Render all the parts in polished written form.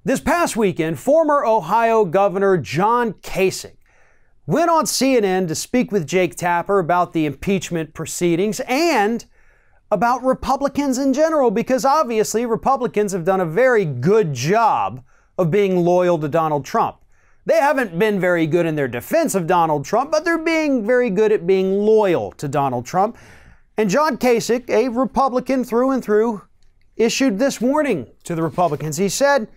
This past weekend, former Ohio Governor John Kasich went on CNN to speak with Jake Tapper about the impeachment proceedings and about Republicans in general, because obviously Republicans have done a very good job of being loyal to Donald Trump. They haven't been very good in their defense of Donald Trump, but they're being very good at being loyal to Donald Trump. And John Kasich, a Republican through and through, issued this warning to the Republicans. He said,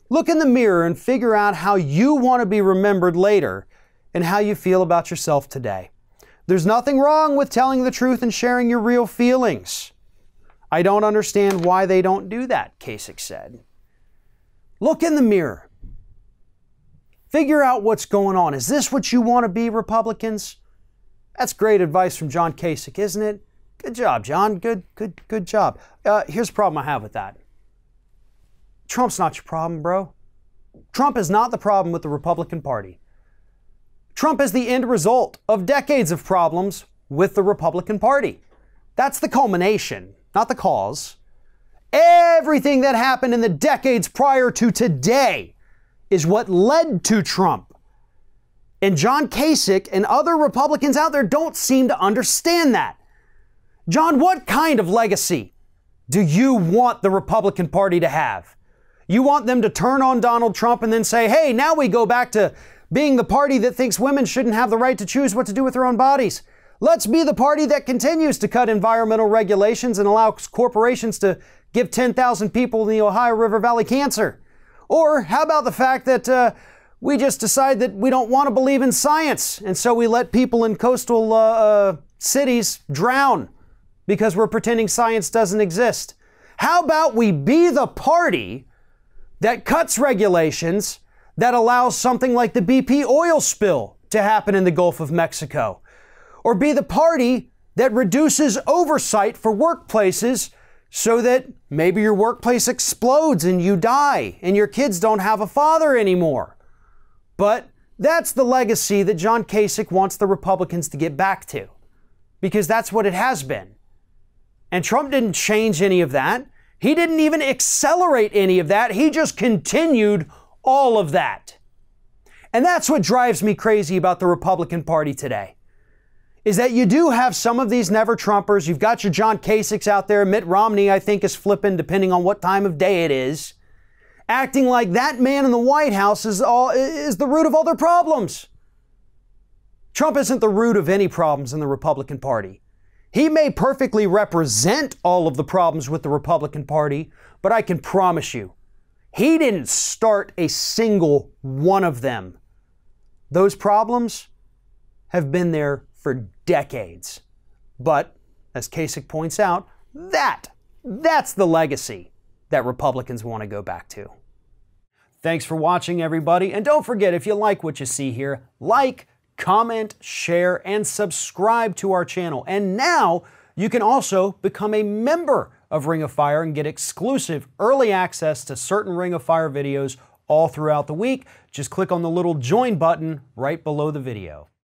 "Look in the mirror and figure out how you want to be remembered later and how you feel about yourself today. There's nothing wrong with telling the truth and sharing your real feelings. I don't understand why they don't do that," Kasich said. Look in the mirror. Figure out what's going on. Is this what you want to be, Republicans? That's great advice from John Kasich, isn't it? Good job, John. Good job. Here's the problem I have with that. Trump's not your problem, bro. Trump is not the problem with the Republican Party. Trump is the end result of decades of problems with the Republican Party. That's the culmination, not the cause. Everything that happened in the decades prior to today is what led to Trump. And John Kasich and other Republicans out there don't seem to understand that. John, what kind of legacy do you want the Republican Party to have? You want them to turn on Donald Trump and then say, hey, now we go back to being the party that thinks women shouldn't have the right to choose what to do with their own bodies. Let's be the party that continues to cut environmental regulations and allows corporations to give 10,000 people in the Ohio River Valley cancer. Or how about the fact that we just decide that we don't want to believe in science, and so we let people in coastal cities drown because we're pretending science doesn't exist? How about we be the party that cuts regulations that allows something like the BP oil spill to happen in the Gulf of Mexico? Or be the party that reduces oversight for workplaces so that maybe your workplace explodes and you die and your kids don't have a father anymore? But that's the legacy that John Kasich wants the Republicans to get back to, because that's what it has been. And Trump didn't change any of that. He didn't even accelerate any of that. He just continued all of that. And that's what drives me crazy about the Republican Party today, is that you do have some of these never-Trumpers. You've got your John Kasichs out there. Mitt Romney, I think, is flipping depending on what time of day it is, acting like that man in the White House is the root of all their problems. Trump isn't the root of any problems in the Republican Party. He may perfectly represent all of the problems with the Republican Party, but I can promise you, he didn't start a single one of them. Those problems have been there for decades. But, as Kasich points out, that's the legacy that Republicans want to go back to. Thanks for watching, everybody. And don't forget, if you like what you see here, like, comment, share, and subscribe to our channel. And now you can also become a member of Ring of Fire and get exclusive early access to certain Ring of Fire videos all throughout the week. Just click on the little join button right below the video.